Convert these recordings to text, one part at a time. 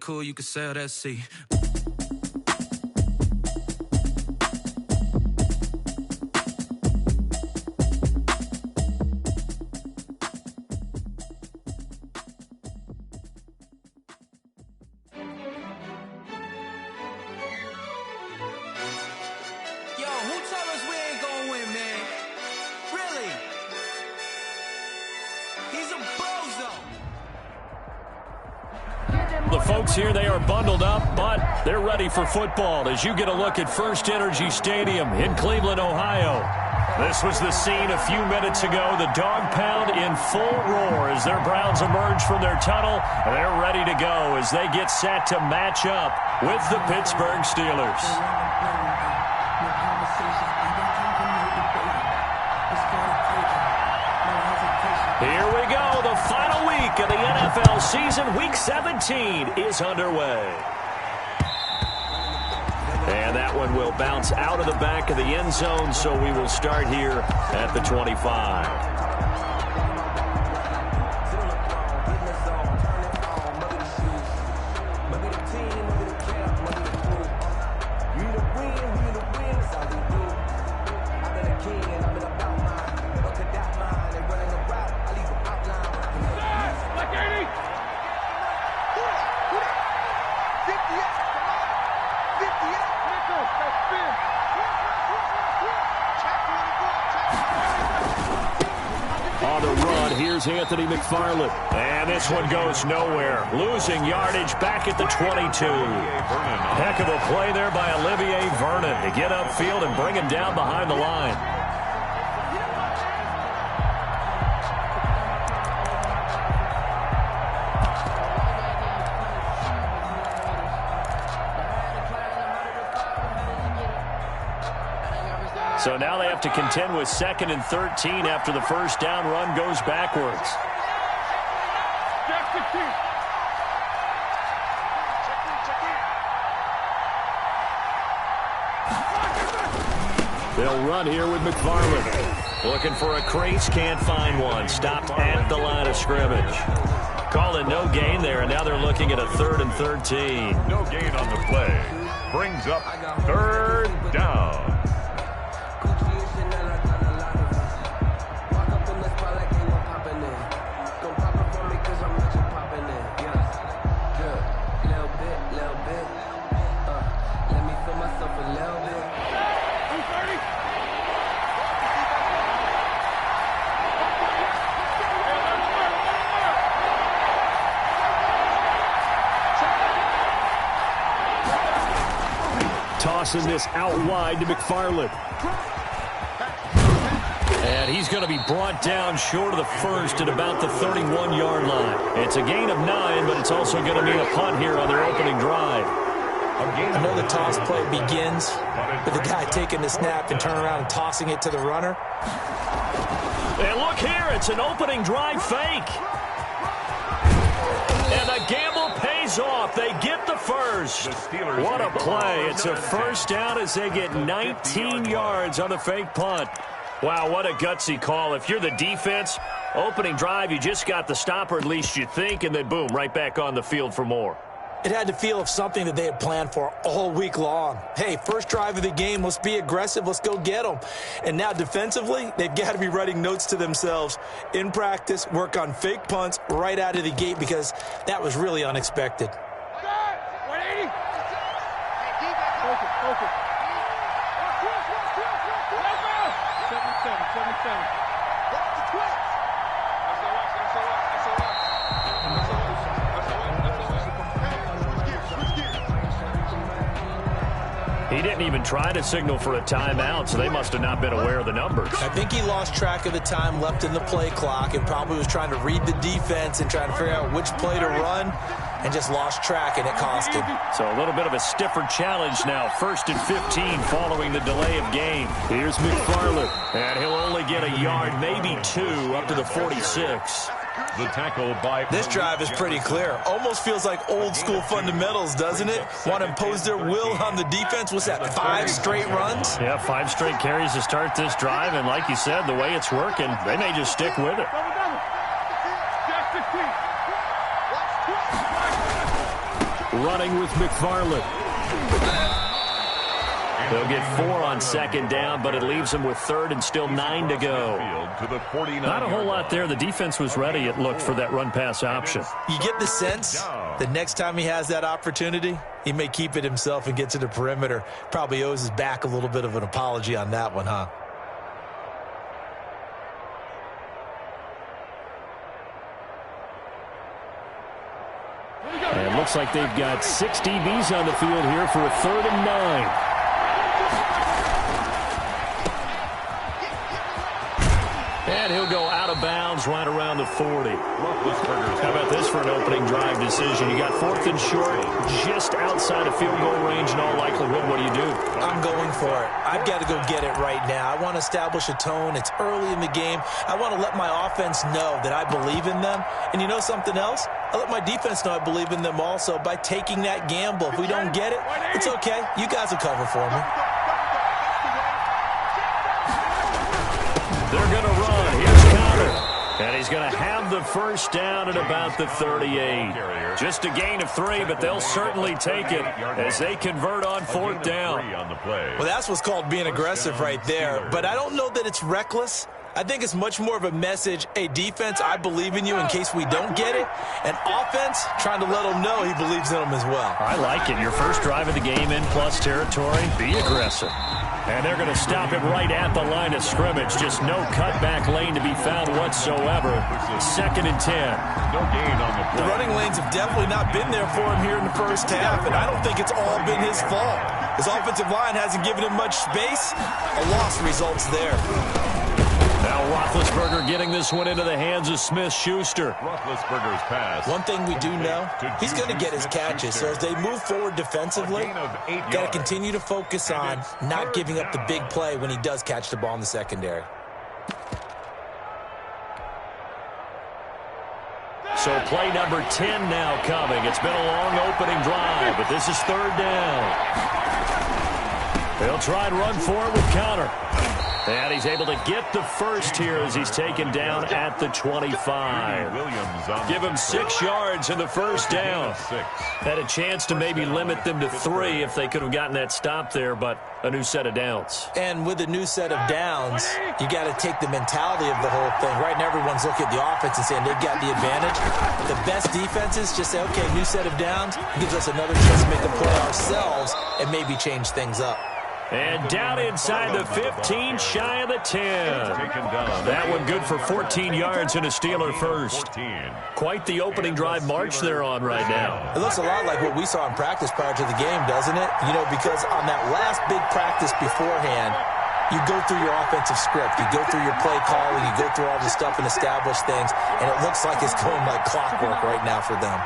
cool, you can sail that sea. The folks here, they are bundled up, but they're ready for football as you get a look at First Energy Stadium in Cleveland, Ohio. This was the scene a few minutes ago. The dog pound in full roar as their Browns emerge from their tunnel. They're ready to go as they get set to match up with the Pittsburgh Steelers. Here we go. The final week of the NFL season. Week 17 is underway. And that one will bounce out of the back of the end zone, so we will start here at the 25. On the run, here's Anthony McFarland. And this one goes nowhere. Losing yardage back at the 22. Heck of a play there by Olivier Vernon to get upfield and bring him down behind the line. So now they have to contend with 2nd and 13 after the first down run goes backwards. They'll run here with McFarland. Looking for a crease, can't find one. Stopped at the line of scrimmage. Calling no gain there, and now they're looking at a 3rd and 13. No gain on the play. Brings up 3rd down. Tossing this out wide to McFarland. And he's going to be brought down short of the first at about the 31-yard line. It's a gain of 9, but it's also going to mean a punt here on their opening drive. I know the toss play begins with the guy taking the snap and turning around and tossing it to the runner. And look here, it's an opening drive fake. And the gamble pays off. They get the first. What a play. It's a first down as they get 19 yards on the fake punt. Wow, what a gutsy call. If you're the defense, opening drive, you just got the stop, or at least you think, and then boom, right back on the field for more. It had to feel of something that they had planned for all week long. Hey, first drive of the game, let's be aggressive, let's go get them. And now defensively, they've got to be writing notes to themselves. In practice, work on fake punts right out of the gate because that was really unexpected. 180. Focus. 77. He didn't even try to signal for a timeout, so they must have not been aware of the numbers. I think he lost track of the time left in the play clock and probably was trying to read the defense and trying to figure out which play to run and just lost track, and it cost him. So a little bit of a stiffer challenge now. 1st and 15 following the delay of game. Here's McFarland, and he'll only get a yard, maybe 2, up to the 46. The tackle by... This drive is pretty clear. Almost feels like old school fundamentals, doesn't it? Want to impose their will on the defense. What's that, 5 straight runs? Yeah, 5 straight carries to start this drive, and like you said, the way it's working, they may just stick with it. running with McFarland. They'll get 4 on second down, but it leaves them with third and still 9 to go. Not a whole lot there. The defense was ready, it looked, for that run-pass option. You get the sense that next time he has that opportunity, he may keep it himself and get to the perimeter. Probably owes his back a little bit of an apology on that one, huh? And it looks like they've got 6 DBs on the field here for a 3rd and 9. And he'll go out of bounds right around the 40. How about this for an opening drive decision? You got 4th and short, just outside of field goal range in all likelihood. What do you do? I'm going for it. I've got to go get it right now. I want to establish a tone. It's early in the game. I want to let my offense know that I believe in them. And you know something else? I let my defense know I believe in them also by taking that gamble. If we don't get it, it's okay. You guys will cover for me. They're going to run. Here's Connor. And he's going to have the first down at about the 38. Just a gain of 3, but they'll certainly take it as they convert on 4th down. Well, that's what's called being aggressive right there. But I don't know that it's reckless. I think it's much more of a message, hey, defense, I believe in you in case we don't get it. And offense, trying to let him know he believes in them as well. I like it. Your first drive of the game in plus territory, be aggressive. And they're going to stop it right at the line of scrimmage. Just no cutback lane to be found whatsoever. 2nd and 10. No gain on the play. The running lanes have definitely not been there for him here in the first half, and I don't think it's all been his fault. His offensive line hasn't given him much space. A loss results there. Now Roethlisberger getting this one into the hands of Smith-Schuster. Roethlisberger's pass. One thing we do know, he's going to get his catches. So as they move forward defensively, got to continue to focus on not giving up the big play when he does catch the ball in the secondary. So play number 10 now coming. It's been a long opening drive, but this is 3rd down. They'll try and run for it with Connor. And he's able to get the first here as he's taken down at the 25. Give him 6 yards in the first down. Had a chance to maybe limit them to 3 if they could have gotten that stop there, but a new set of downs. And with a new set of downs, you got to take the mentality of the whole thing. Right now, everyone's looking at the offense and saying they've got the advantage. The best defenses just say, okay, new set of downs. Gives us another chance to make a play ourselves and maybe change things up. And down inside the 15, shy of the 10. That one good for 14 yards and a Steeler first. Quite the opening drive march they're on right now. It looks a lot like what we saw in practice prior to the game, doesn't it? You know, because on that last big practice beforehand, you go through your offensive script. You go through your play calling. You go through all the stuff and establish things. And it looks like it's going like clockwork right now for them.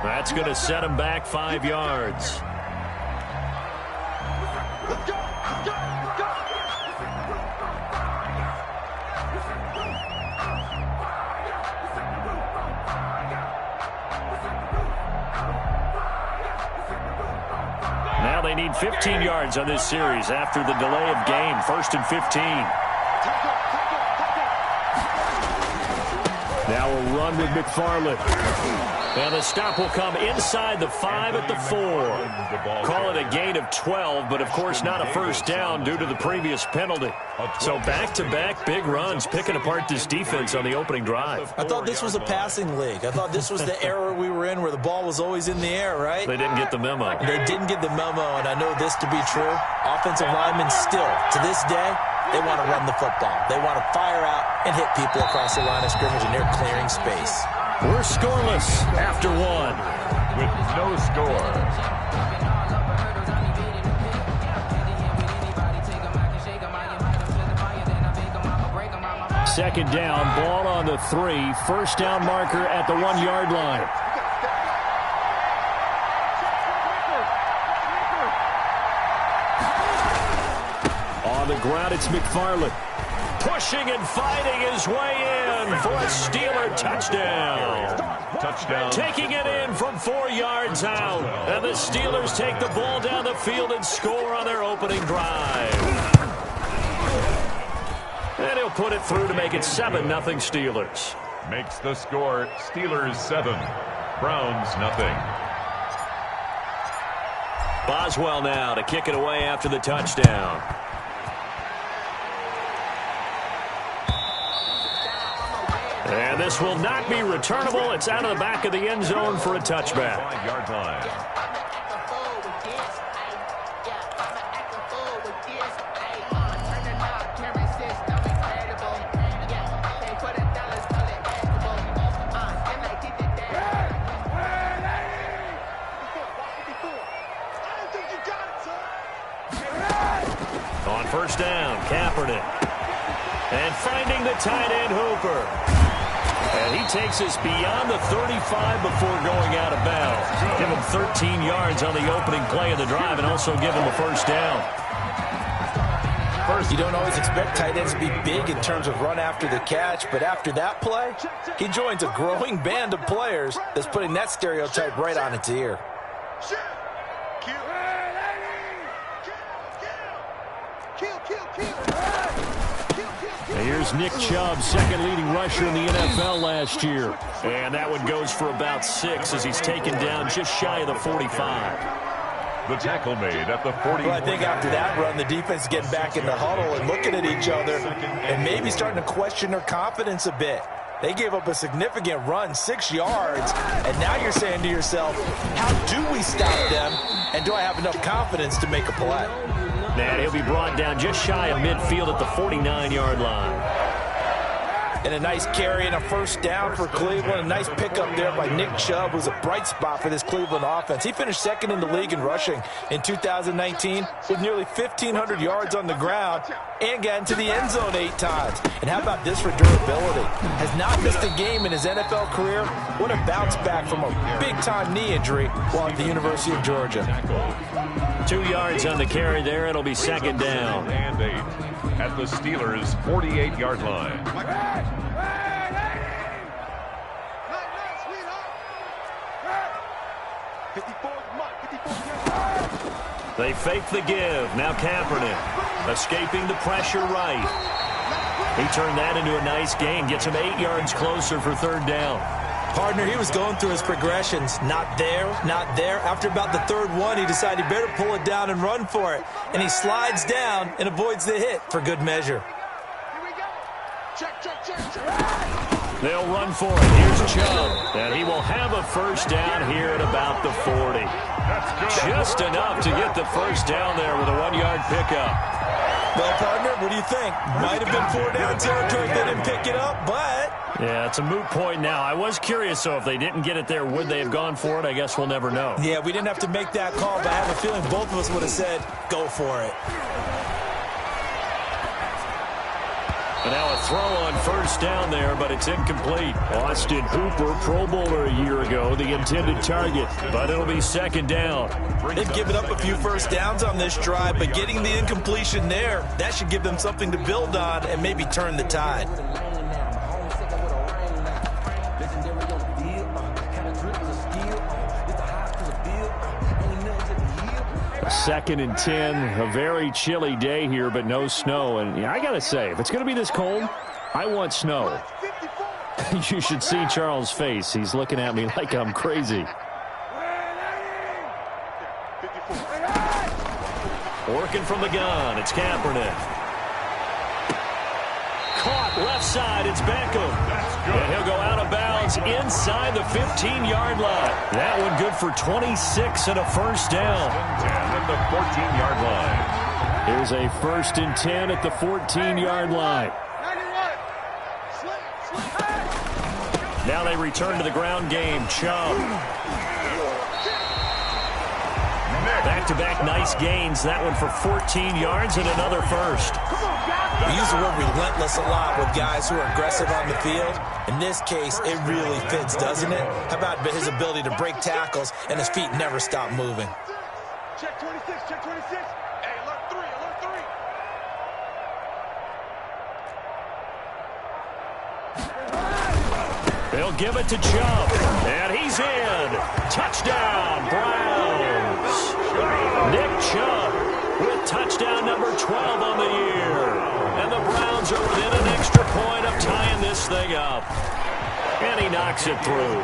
That's going to set him back 5 yards. Now they need 15 yards on this series after the delay of game. 1st and 15. Now a run with McFarland. And the stop will come inside the 5 at the 4. Call it a gain of 12, but of course not a first down due to the previous penalty. So back-to-back big runs, picking apart this defense on the opening drive. I thought this was a passing league. I thought this was the era we were in where the ball was always in the air, right? They didn't get the memo. They didn't get the memo, and I know this to be true. Offensive linemen still, to this day, they want to run the football. They want to fire out and hit people across the line of scrimmage, and they're clearing space. We're scoreless after 1. With no score. Second down, ball on the 3. First down marker at the 1-yard line. On the ground, it's McFarland. pushing and fighting his way in for a Steeler touchdown. Touchdown. Taking it in from 4 yards out. And the Steelers take the ball down the field and score on their opening drive. And he'll put it through to make it 7-0 Steelers. Makes the score Steelers 7, Browns nothing. Boswell now to kick it away after the touchdown. And this will not be returnable. It's out of the back of the end zone for a touchback. 5-yard line. On first down, Kaepernick. And finding the tight end, Hooper. And he takes us beyond the 35 before going out of bounds. Give him 13 yards on the opening play of the drive and also give him a first down. You don't always expect tight ends to be big in terms of run after the catch, but after that play, he joins a growing band of players that's putting that stereotype right on its ear. Here's Nick Chubb, second leading rusher in the NFL last year. And that one goes for about 6 as he's taken down just shy of the 45. The tackle made at the 40. Well, I think after that run, the defense is getting back in the huddle and looking at each other and maybe starting to question their confidence a bit. They gave up a significant run, 6 yards, and now you're saying to yourself, how do we stop them, and do I have enough confidence to make a play? And he'll be brought down just shy of midfield at the 49-yard line. And a nice carry and a first down for Cleveland. A nice pickup there by Nick Chubb, who's a bright spot for this Cleveland offense. He finished second in the league in rushing in 2019 with nearly 1,500 yards on the ground and got into the end zone 8 times. And how about this for durability? Has not missed a game in his NFL career. What a bounce back from a big-time knee injury while at the University of Georgia. 2 yards on the carry there. It'll be second down. And 8 at the Steelers' 48-yard line. They fake the give. Now Kaepernick escaping the pressure right. He turned that into a nice gain. Gets him 8 yards closer for third down. Partner, he was going through his progressions. Not there, not there. After about the third one, he decided he better pull it down and run for it. And he slides down and avoids the hit for good measure. Here we go. Check. They'll run for it. Here's Chubb. And he will have a first down here at about the 40. Just enough to get the first down there with a 1-yard pickup. Well, partner, what do you think? Might have been 4 down territory if they didn't pick it up, but... Yeah, it's a moot point now. I was curious, so if they didn't get it there, would they have gone for it? I guess we'll never know. Yeah, we didn't have to make that call, but I have a feeling both of us would have said, go for it. And now a throw on first down there, but it's incomplete. Austin Hooper, Pro Bowler a year ago, the intended target, but it'll be second down. They've given up a few first downs on this drive, but getting the incompletion there, that should give them something to build on and maybe turn the tide. Second and 10, a very chilly day here, but no snow. And I got to say, if it's going to be this cold, I want snow. You should see Charles' face. He's looking at me like I'm crazy. Working from the gun, it's Kaepernick. Caught left side, it's Beckham. And he'll go out of bounds inside the 15-yard line. That one good for 26 and a first down. 10 at the 14-yard line. Here's a first and 10 at the 14-yard line. Now they return to the ground game. Chubb. Back-to-back nice gains. That one for 14 yards and another first. We use the word relentless a lot with guys who are aggressive on the field. In this case, it really fits, doesn't it? How about his ability to break tackles and his feet never stop moving? Check 26, check 26. Hey, alert 3, alert 3. They'll give it to Chubb, and he's in. Touchdown, Browns. Nick Chubb with touchdown number 12 on the year. And the Browns are within an extra point of tying this thing up. And he knocks it through.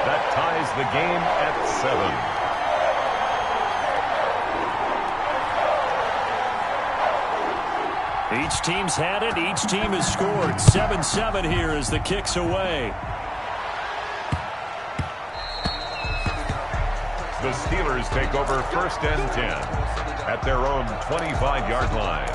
That ties the game at 7. Each team's had it. Each team has scored. 7-7 here as the kick's away. The Steelers take over 1st and 10 at their own 25-yard line.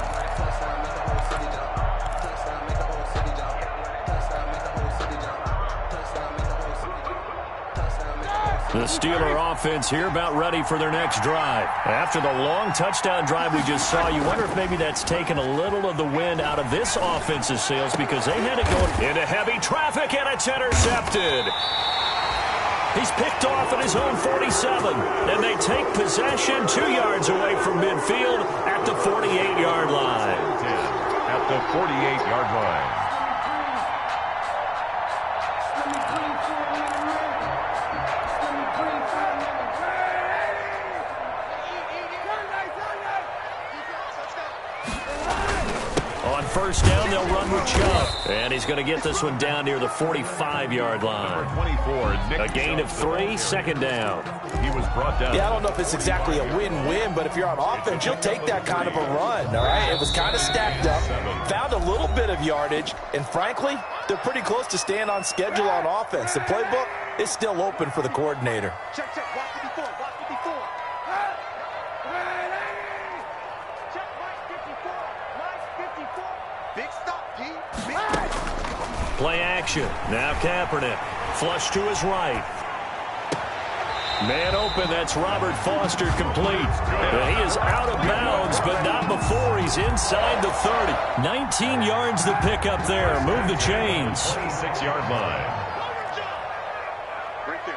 The Steeler offense here about ready for their next drive. After the long touchdown drive we just saw, you wonder if maybe that's taken a little of the wind out of this offense's sails because they had it going into heavy traffic, and it's intercepted. He's picked off at his own 47, and they take possession 2 yards away from midfield at the 48-yard line. At the 48-yard line. On 1st down, they'll run with Chubb. And he's going to get this one down near the 45-yard line. Number 24, A gain of 3, 2nd down. He was brought down. Yeah, I don't know if it's exactly a win-win, but if you're on offense, you'll take that kind of a run, all right? It was kind of stacked up, found a little bit of yardage, and frankly, they're pretty close to staying on schedule on offense. The playbook is still open for the coordinator. Check, check. Block 54. Block 54. Check Mike 54. Mike 54. Big stop, D. Big Play action. Now Kaepernick. Flush to his right. Man open. That's Robert Foster complete. And he is out of bounds, but not before he's inside the 30. 19 yards to pick up there. Move the chains. 26-yard line. right there.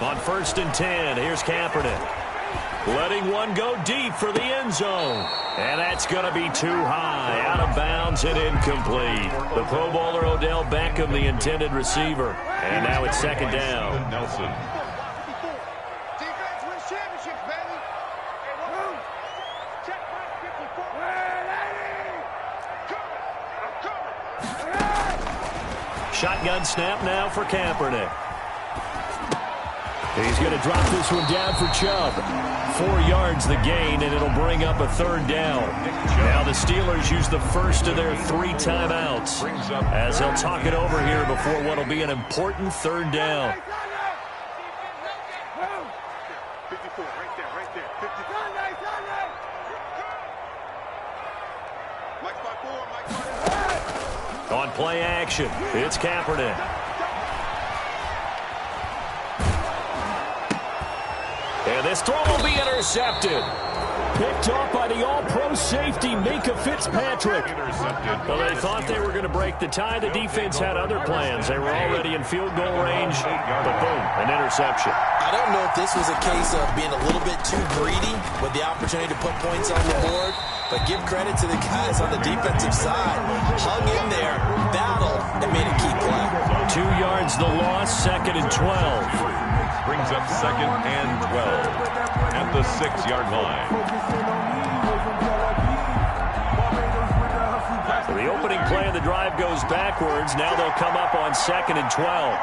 On 1st and 10, here's Kaepernick. Letting one go deep for the end zone. And that's going to be too high. Out of bounds and incomplete. The Pro Bowler Odell Beckham, the intended receiver. And now it's 2nd down. Nelson. Defense wins championships, baby. Hey, whoa. Check Mike 54. Shotgun snap now for Kaepernick. He's going to drop this one down for Chubb. 4 yards the gain, and it'll bring up a 3rd down. Now the Steelers use the first of their 3 timeouts as they'll talk it over here before what will be an important 3rd down. 54, right there, right there. 54. Mike 54, Mike 54. On play action, it's Kaepernick. And this throw will be intercepted. Picked off by the all-pro safety, Minka Fitzpatrick. Well, they thought they were going to break the tie. The defense had other plans. They were already in field goal range, but boom, an interception. I don't know if this was a case of being a little bit too greedy with the opportunity to put points on the board, but give credit to the guys on the defensive side. Hung in there, battled, and made a key play. 2 yards the loss, 2nd and 12. Brings up 2nd and 12 at the 6-yard line. So the opening play of the drive goes backwards. Now they'll come up on 2nd and 12.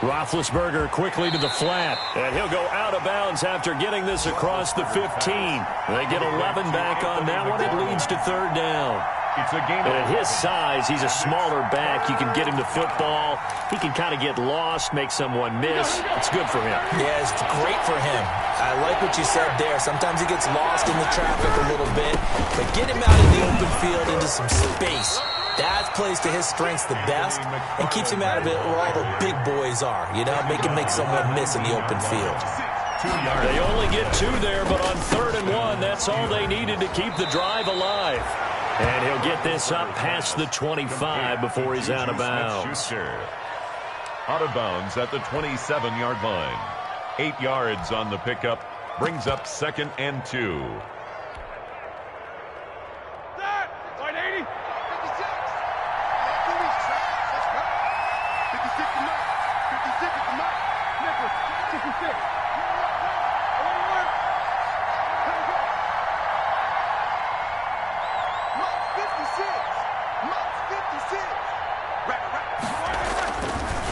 Roethlisberger quickly to the flat, and he'll go out of bounds after getting this across the 15. They get 11 back on that one. It leads to 3rd down. It's a game. And at his size, he's a smaller back. You can get him to football. He can kind of get lost, make someone miss. It's good for him. Yeah, it's great for him. I like what you said there. Sometimes he gets lost in the traffic a little bit, but get him out in the open field into some space. That plays to his strengths the best and keeps him out of it where all the big boys are. You know, make him make someone miss in the open field. They only get 2 there, but on 3rd and 1, that's all they needed to keep the drive alive. And he'll get this up past the 25 before he's out of bounds. Out of bounds at the 27-yard line. 8 yards on the pickup. Brings up 2nd and 2.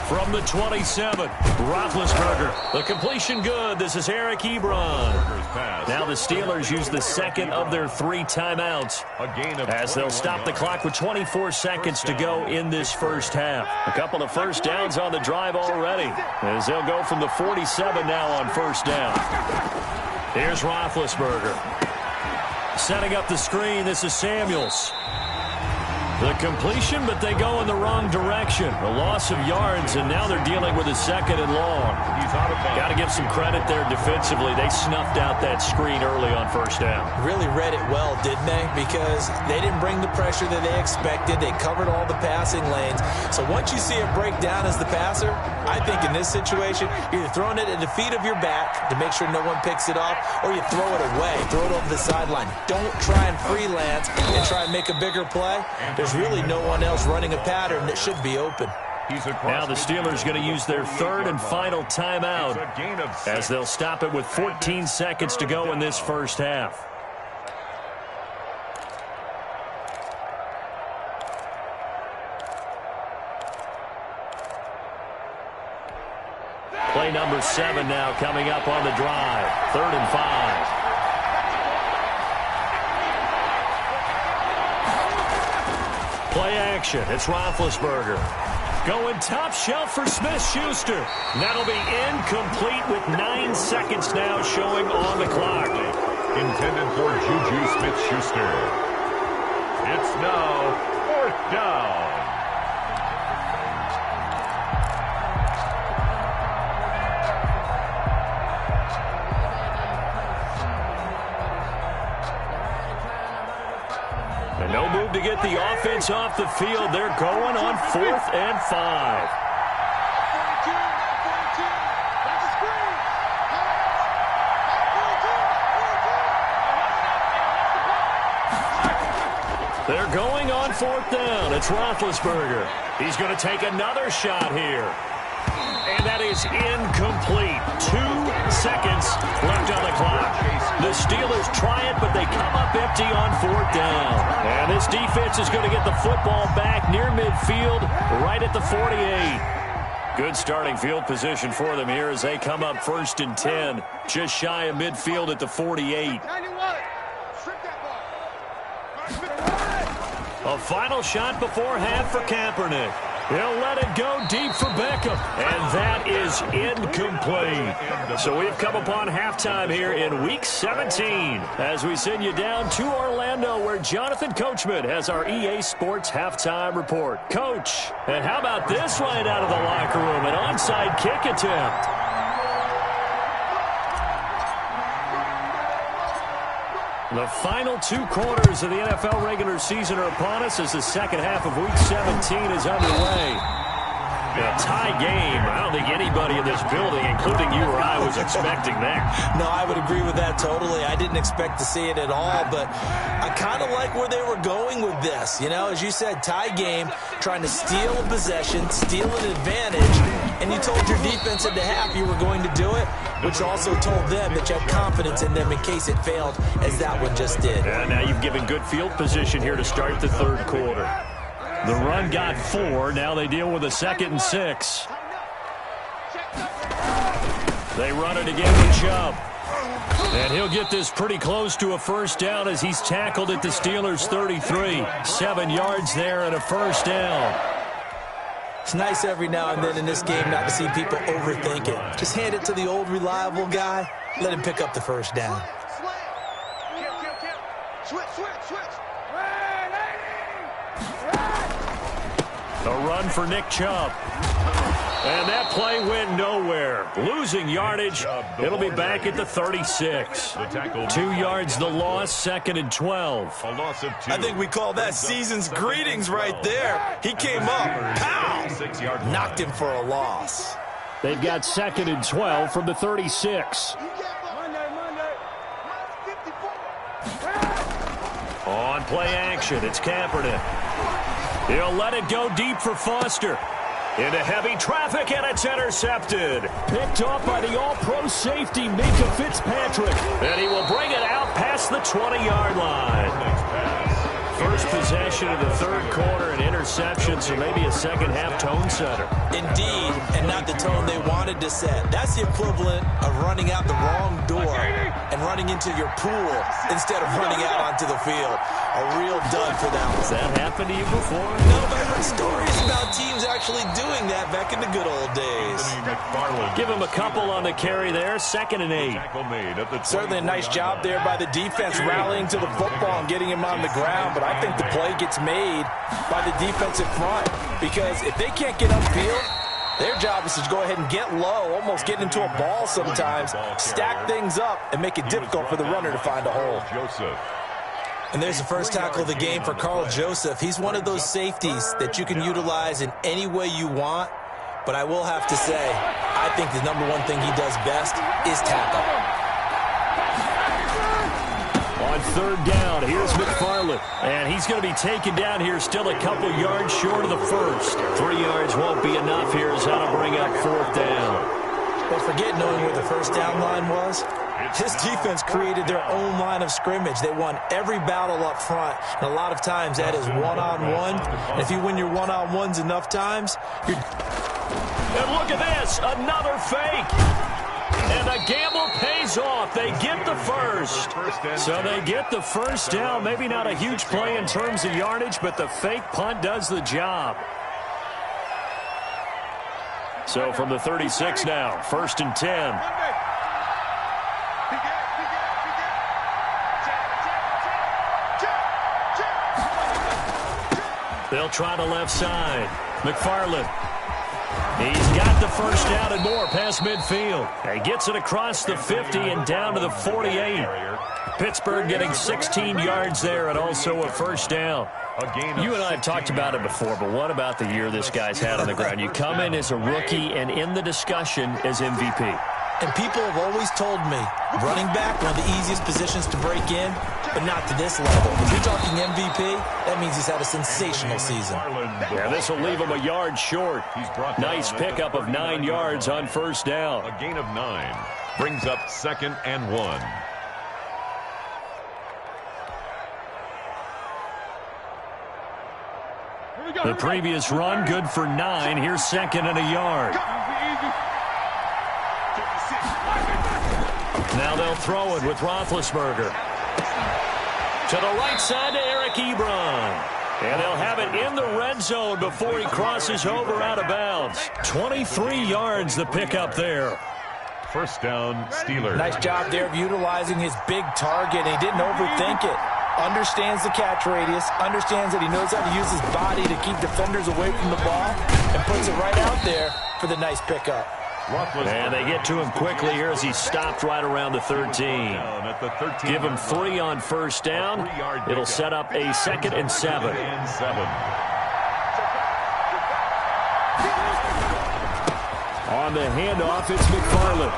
From the 27, Roethlisberger. The completion good. This is Eric Ebron. Now the Steelers use the second of their 3 timeouts as they'll stop the clock with 24 seconds to go in this first half. A couple of first downs on the drive already as they'll go from the 47 now on first down. Here's Roethlisberger. Setting up the screen, this is Samuels. The completion, but they go in the wrong direction. A loss of yards, and now they're dealing with a 2nd and long. Got to give some credit there defensively. They snuffed out that screen early on first down. Really read it well, didn't they? Because they didn't bring the pressure that they expected. They covered all the passing lanes. So once you see it break down as the passer, I think in this situation, you're either throwing it at the feet of your back to make sure no one picks it off, or you throw it away, throw it over the sideline. Don't try and freelance and try and make a bigger play. There's really no one else running a pattern that should be open. Now the Steelers going to use their 3rd and final timeout as they'll stop it with 14 seconds to go in this first half. Play number 7 now coming up on the drive. 3rd and 5. Play action. It's Roethlisberger. Going top shelf for Smith-Schuster. That'll be incomplete with 9 seconds now showing on the clock. Intended for Juju Smith-Schuster. It's now 4th down. No move to get the offense off the field. They're going on 4th and 5. They're going on 4th down. It's Roethlisberger. He's going to take another shot here. And that is incomplete. 2 seconds left on the clock. The Steelers try it, but they come up empty on 4th down. And this defense is going to get the football back near midfield, right at the 48. Good starting field position for them here as they come up 1st and 10, just shy of midfield at the 48. A final shot before half for Kaepernick. He'll let it go deep for Beckham. And that is incomplete. So we've come upon halftime here in Week 17 as we send you down to Orlando where Jonathan Coachman has our EA Sports Halftime Report. Coach, and how about this right out of the locker room? An onside kick attempt. The final 2 quarters of the NFL regular season are upon us as the second half of Week 17 is underway. A tie game. I don't think anybody in this building, including you or I, was expecting that. No, I would agree with that totally. I didn't expect to see it at all, but I kind of like where they were going with this. You know, as you said, tie game, trying to steal a possession, steal an advantage, and you told your defense at the half you were going to do it, which also told them that you had confidence in them in case it failed, as that one just did. And now you've given good field position here to start the 3rd quarter. The run got 4. Now they deal with a 2nd and 6. They run it again with Chubb. And he'll get this pretty close to a first down as he's tackled at the Steelers' 33. 7 yards there and a first down. It's nice every now and then in this game not to see people overthink it. Just hand it to the old reliable guy. Let him pick up the first down. A run for Nick Chubb. And that play went nowhere. Losing yardage. It'll be back at the 36. 2 yards the loss, 2nd and 12. A loss of 2. I think we call that season's greetings right there. He came up, pow, knocked him for a loss. They've got 2nd and 12 from the 36. On play action, it's Kaepernick. He'll let it go deep for Foster. Into heavy traffic, and it's intercepted. Picked off by the all-pro safety, Minka Fitzpatrick. And he will bring it out past the 20-yard line. First possession of the 3rd quarter, an interception, so maybe a second-half tone setter. Indeed, and not the tone they wanted to set. That's the equivalent of running out the wrong door and running into your pool instead of running out onto the field. A real dud for that one. Has that happened to you before? No, but I've heard stories about teams actually doing that back in the good old days. Give him a couple on the carry there, 2nd and 8. Certainly a nice job there by the defense rallying to the football and getting him on the ground, but I think the play gets made by the defensive front because if they can't get upfield, their job is to go ahead and get low, almost get into a ball sometimes, stack things up, and make it difficult for the runner to find a hole. And there's the first tackle of the game for Karl Joseph. He's one of those safeties that you can utilize in any way you want, but I will have to say, I think the number one thing he does best is tackle. On 3rd down, here's McFarland. And he's going to be taken down here still a couple yards short of the first. 3 yards won't be enough here as that'll bring up 4th down. But forget knowing where the first down line was. This defense created their own line of scrimmage. They won every battle up front. And a lot of times that is one-on-one. And if you win your one-on-ones enough times, you're... And look at this, another fake. And the gamble pays off. They get the first. So they get the first down. Maybe not a huge play in terms of yardage, but the fake punt does the job. So from the 36 now, 1st and 10. They'll try the left side. McFarland. He's got the first down and more past midfield. He gets it across the 50 and down to the 48. Pittsburgh getting 16 yards there and also a first down. You and I have talked about it before, but what about the year this guy's had on the ground? You come in as a rookie and in the discussion as MVP. And people have always told me, running back, one of the easiest positions to break in, but not to this level. If you're talking MVP, that means he's had a sensational season. Yeah, this will leave him a yard short. Nice pickup of 9 yards on first down. A gain of 9 brings up 2nd and 1. The previous run, good for 9. Here's 2nd and a yard. Now they'll throw it with Roethlisberger. To the right side to Eric Ebron. And they'll have it in the red zone before he crosses over out of bounds. 23 yards the pickup there. First down, Steelers. Nice job there of utilizing his big target. He didn't overthink it. Understands the catch radius. Understands that he knows how to use his body to keep defenders away from the ball. And puts it right out there for the nice pickup. And they get to him quickly here as he stopped right around the 13. Give him 3 on first down. It'll set up a 2nd and 7. On the handoff, it's McFarland.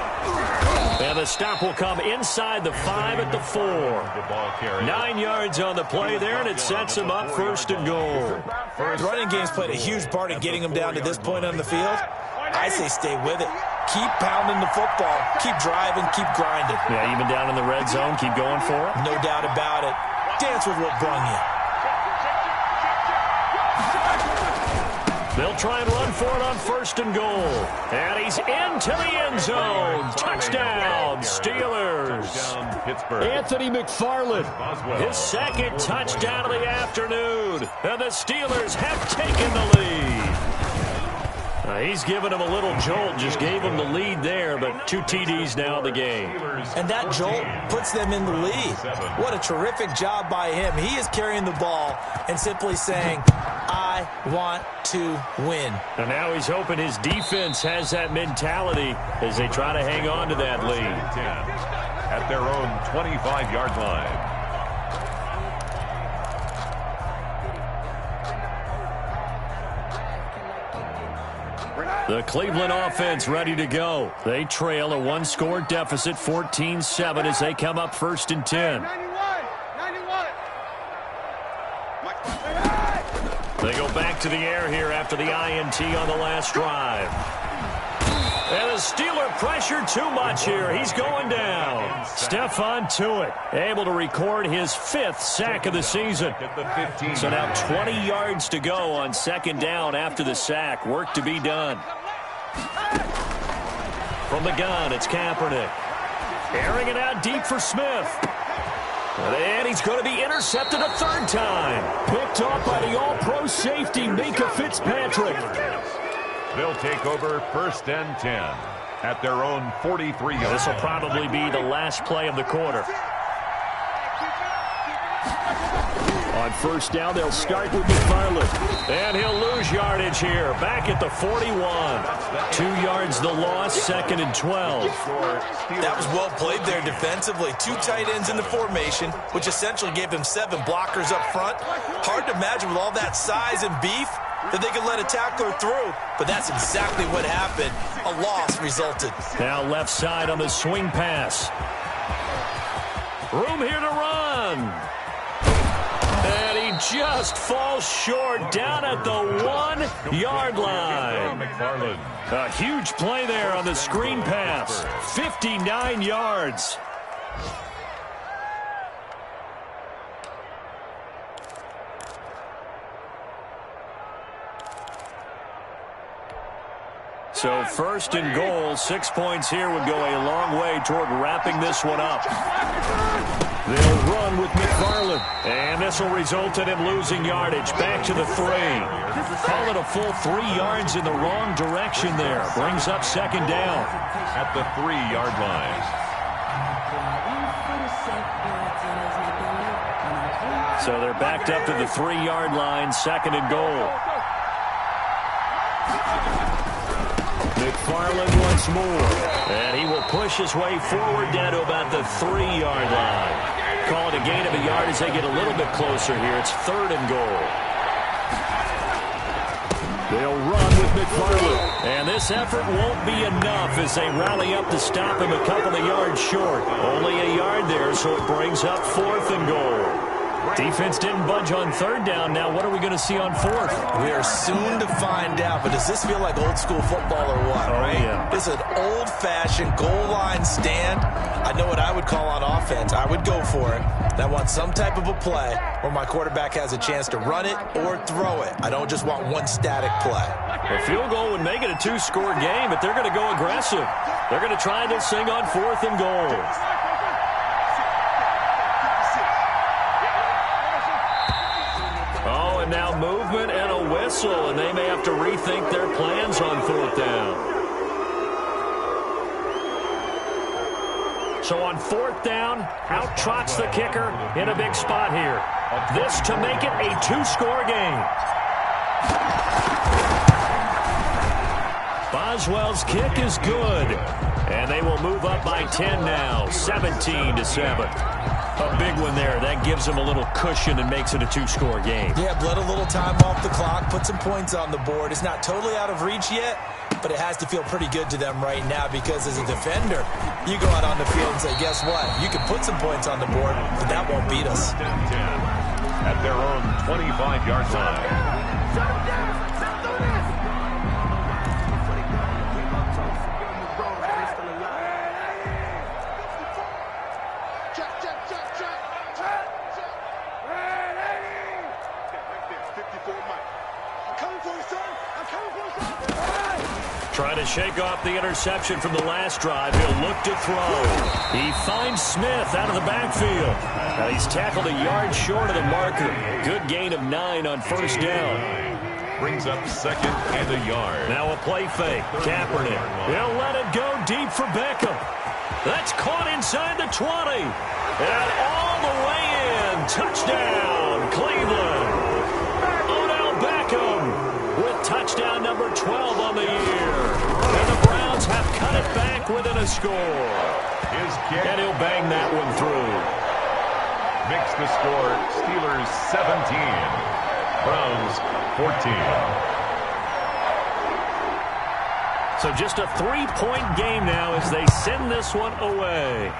And the stop will come inside the 5 at the 4. 9 yards on the play there, and it sets him up 1st and goal. The running game's played a huge part in getting him down to this point on the field. I say stay with it. Keep pounding the football. Keep driving. Keep grinding. Yeah, even down in the red zone, keep going for it. No doubt about it. Dance with what brung you. They'll try and run for it on 1st and goal. And he's into the end zone. Touchdown, Steelers. Anthony McFarland, his 2nd touchdown of the afternoon. And the Steelers have taken the lead. He's given him a little jolt, just gave him the lead there, but 2 TDs now in the game. And that jolt puts them in the lead. What a terrific job by him. He is carrying the ball and simply saying, I I want to win. And now he's hoping his defense has that mentality as they try to hang on to that lead. 10 at their own 25-yard line. The Cleveland offense ready to go. They trail a one-score deficit, 14-7, as they come up 1st and 10. 91. They go back to the air here after the INT on the last drive. And the Steeler pressure too much here. He's going down. Stephon Tuitt able to record his 5th sack of the season. So now 20 yards to go on 2nd down after the sack. Work to be done. From the gun, it's Kaepernick. Airing it out deep for Smith. And he's going to be intercepted a 3rd time. Picked off by the all-pro safety, Minka Fitzpatrick. They'll take over 1st and 10 at their own 43-yard. This will probably be the last play of the quarter. On 1st down, they'll start with McFarland. And he'll lose yardage here. Back at the 41. 2 yards the loss, 2nd and 12. That was well played there defensively. 2 tight ends in the formation, which essentially gave him 7 blockers up front. Hard to imagine with all that size and beef that they could let a tackler through. But that's exactly what happened. A loss resulted. Now left side on the swing pass. Room here to run. And he just falls short down at the 1-yard line. A huge play there on the screen pass. 59 yards. So 1st and goal, 6 points here would go a long way toward wrapping this one up. They'll run with McFarland. And this will result in him losing yardage. Back to the 3. Call it a full 3 yards in the wrong direction there. Brings up 2nd down. At the 3-yard line. So they're backed up to the 3-yard line, 2nd and goal. McFarland once more. And he will push his way forward down to about the 3-yard line. Call it a gain of a yard as they get a little bit closer here. It's 3rd and goal. They'll run with McFarland. And this effort won't be enough as they rally up to stop him a couple of yards short. Only a yard there, so it brings up 4th and goal. Defense didn't budge on 3rd down. Now what are we going to see on 4th? We are soon to find out, but does this feel like old school football or what, right? Yeah. This is an old-fashioned goal line stand. I know what I would call on offense. I would go for it. I want some type of a play where my quarterback has a chance to run it or throw it. I don't just want one static play. A field goal would make it a 2-score game, but they're going to go aggressive. They're going to try this thing on 4th and goal. And now movement and a whistle, and they may have to rethink their plans on 4th down. So on 4th down, out trots the kicker in a big spot here. This to make it a 2-score game. Boswell's kick is good, and they will move up by 10 now, 17-7. A big one there. That gives them a little cushion and makes it a 2-score game. Yeah, bled a little time off the clock, put some points on the board. It's not totally out of reach yet, but it has to feel pretty good to them right now because as a defender, you go out on the field and say, guess what? You can put some points on the board, but that won't beat us. 10 at their own 25-yard line. Trying to shake off the interception from the last drive. He'll look to throw. He finds Smith out of the backfield. Now he's tackled a yard short of the marker. Good gain of 9 on 1st down. Brings up 2nd and a yard. Now a play fake. Kaepernick. He'll let it go deep for Beckham. That's caught inside the 20. And all the way in. Touchdown, Cleveland. Odell Beckham touchdown number 12 on the year. And the Browns have cut it back within a score. And he'll bang that one through. Makes the score Steelers 17, Browns 14. So just a 3-point game now as they send this one away.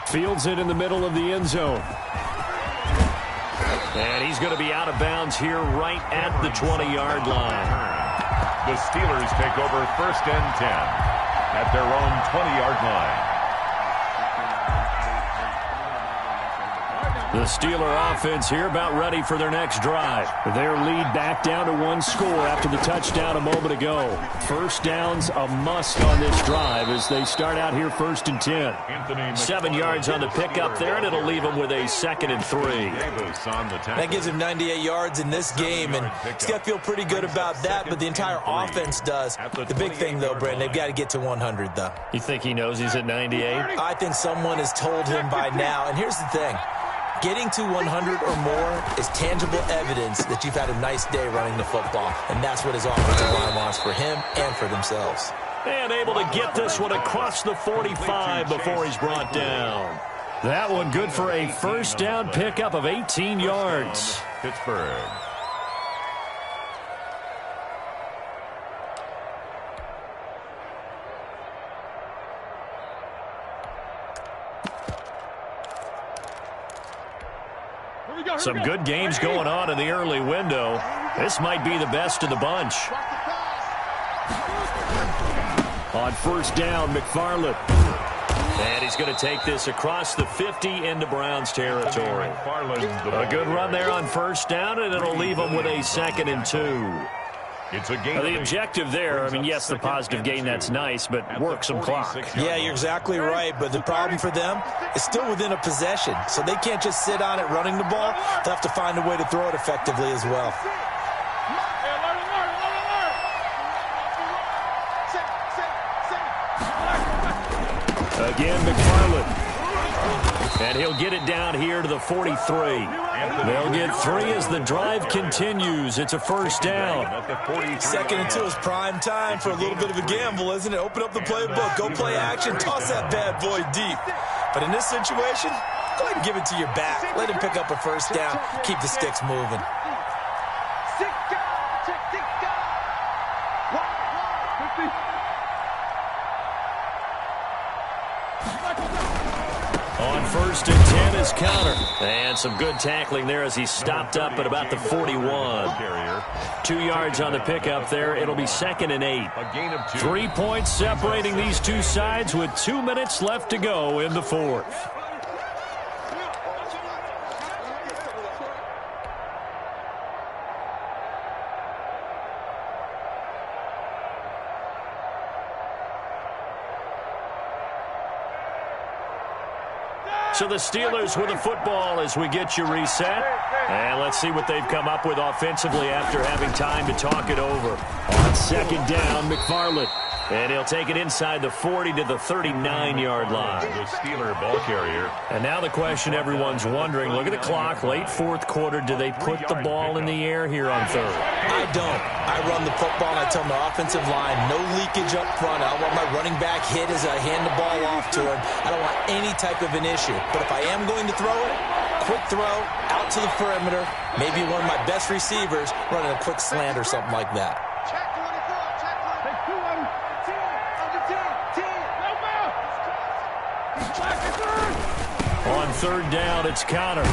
Fields it in the middle of the end zone. And he's going to be out of bounds here right at the 20-yard line. The Steelers take over 1st and 10 at their own 20-yard line. The Steeler offense here about ready for their next drive. Their lead back down to 1 score after the touchdown a moment ago. First down's a must on this drive as they start out here 1st and 10. 7 yards on the pickup there, and it'll leave them with a 2nd and 3. That gives him 98 yards in this game, and he's got to feel pretty good about that, but the entire offense does. The big thing, though, Brandon, they've got to get to 100, though. You think he knows he's at 98? I think someone has told him by now, and here's the thing. Getting to 100 or more is tangible evidence that you've had a nice day running the football, and that's what his offensive line wants for him and for themselves. And able to get this one across the 45 before he's brought down. That one good for a first down pickup of 18 yards. Pittsburgh. Some good games going on in the early window. This might be the best of the bunch. On first down, McFarland. And he's going to take this across the 50 into Browns territory. A good run there on first down, and it'll leave them with a 2nd and 2. It's a game. The objective there, I mean, yes, the positive gain, that's nice, but work some clock. Yeah, you're exactly right, but the problem for them is still within a possession, so they can't just sit on it running the ball. They'll have to find a way to throw it effectively as well. Again, McFarland. And he'll get it down here to the 43. They'll get 3 as the drive continues. It's a first down. 2nd and 2 is prime time for a little bit of a gamble, isn't it? Open up the playbook, go play action, toss that bad boy deep. But in this situation, go ahead and give it to your back. Let him pick up a first down, keep the sticks moving. On 1st and 10 is Conner. And some good tackling there as he stopped up at about the 41. 2 yards on the pickup there. It'll be 2nd and 8. 3 points separating these two sides with 2 minutes left to go in the 4th. So the Steelers with the football as we get you reset. And let's see what they've come up with offensively after having time to talk it over. On 2nd down, McFarland. And he'll take it inside the 40 to the 39-yard line. The Steeler ball carrier. And now the question everyone's wondering, look at the clock, late 4th quarter, do they put the ball in the air here on 3rd? I don't. I run the football and I tell my offensive line, no leakage up front. I don't want my running back hit as I hand the ball off to him. I don't want any type of an issue. But if I am going to throw it, quick throw, out to the perimeter, maybe one of my best receivers running a quick slant or something like that. On 3rd down, it's Conner.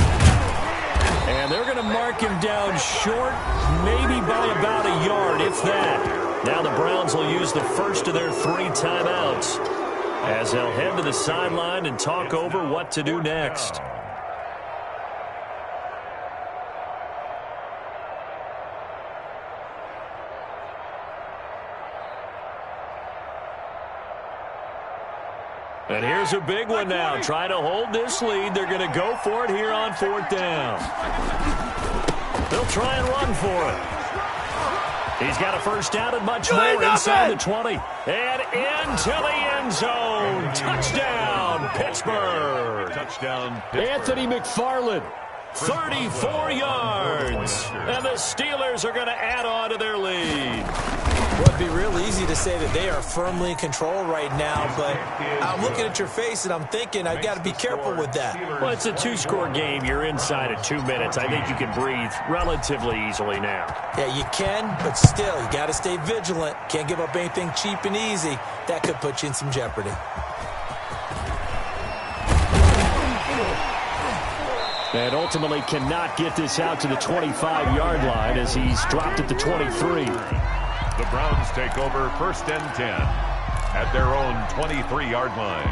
And they're going to mark him down short, maybe by about a yard, if that. Now the Browns will use the first of their 3 timeouts as they'll head to the sideline and talk over what to do next. And here's a big one now. Trying to hold this lead. They're going to go for it here on 4th down. They'll try and run for it. He's got a first down and much more inside the 20. And into the end zone. Touchdown, Pittsburgh. Touchdown, Pittsburgh. Anthony McFarland. 34 yards. And the Steelers are going to add on to their lead. Well, it'd be real easy to say that they are firmly in control right now, but I'm looking at your face and I'm thinking I got to be careful with that. Well, it's a two-score game. You're inside of 2 minutes. I think you can breathe relatively easily now. Yeah, you can, but still, you got to stay vigilant. Can't give up anything cheap and easy. That could put you in some jeopardy. And ultimately cannot get this out to the 25-yard line as he's dropped at the 23. The Browns take over 1st and 10 at their own 23-yard line.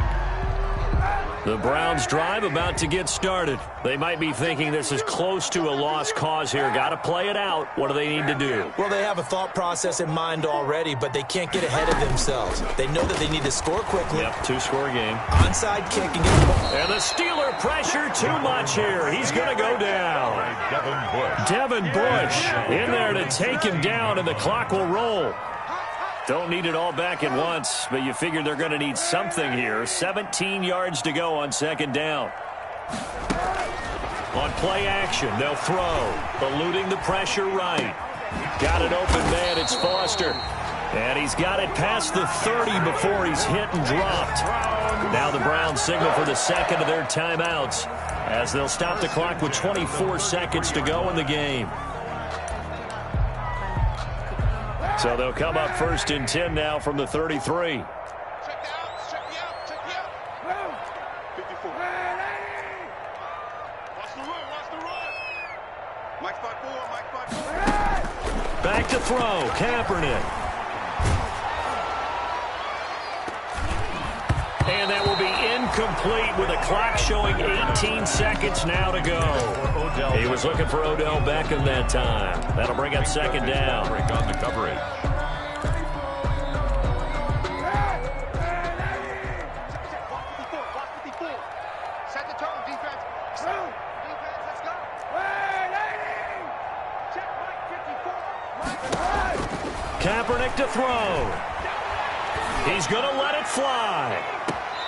The Browns drive about to get started. They might be thinking this is close to a lost cause here. Got to play it out. What do they need to do? Well, they have a thought process in mind already, but they can't get ahead of themselves. They know that they need to score quickly. Yep, two-score game. Onside kick and get the ball. And the Steeler pressure too much here. He's going to go down. Devin Bush in there to take him down, and the clock will roll. Don't need it all back at once, but you figure they're going to need something here. 17 yards to go on 2nd down. On play action, they'll throw. Eluding the pressure right. Got it open man, it's Foster. And he's got it past the 30 before he's hit and dropped. Now the Browns signal for the second of their timeouts as they'll stop the clock with 24 seconds to go in the game. So they'll come up 1st and 10 now from the 33. Check the outs, check the out, check the out. 54. Watch the run. Mike 5-4, Mike 5-4. Back to throw, Kaepernick. And that will be incomplete with a clock showing 18 seconds now to go. He was looking for Odell Beckham that time. That'll bring up 2nd down. Break on the coverage. Set the tone, defense. Defense, let's go. Check Mike 54. Kaepernick to throw. He's going to let it fly.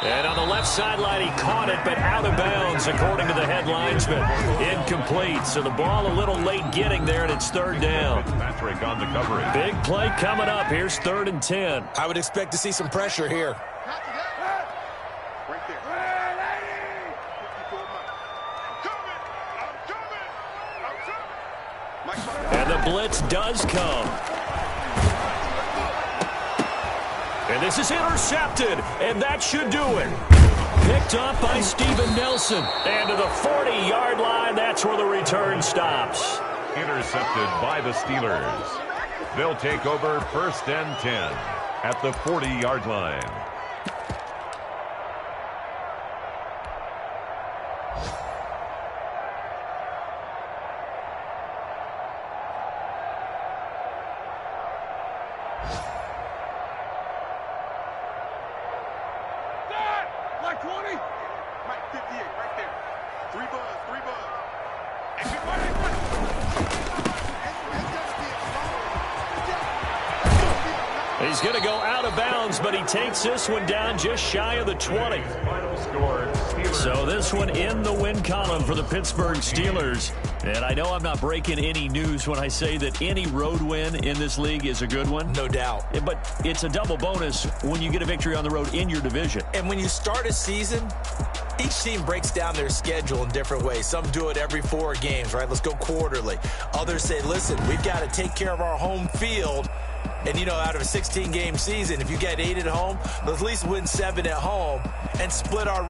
And on the left sideline, he caught it, but out of bounds, according to the head linesman. Incomplete, so the ball a little late getting there, and it's 3rd down. Patrick on the coverage. Big play coming up. Here's 3rd and 10. I would expect to see some pressure here. Right there. 54 Mike. I'm coming. And the blitz does come. And this is intercepted, and that should do it. Picked up by Steven Nelson. And to the 40-yard line, that's where the return stops. Intercepted by the Steelers. They'll take over 1st and 10 at the 40-yard line. Mike 20. Mike 58, right there. 3 buzz. He's going to go out of bounds, but he takes this one down just shy of the 20. Final score, Steelers. So this one in the win column for the Pittsburgh Steelers. And I know I'm not breaking any news when I say that any road win in this league is a good one. No doubt. But it's a double bonus when you get a victory on the road in your division. And when you start a season, each team breaks down their schedule in different ways. Some do it every 4 games, right? Let's go quarterly. Others say, listen, we've got to take care of our home field. And, you know, out of a 16-game season, if you get 8 at home, let's at least win 7 at home and split our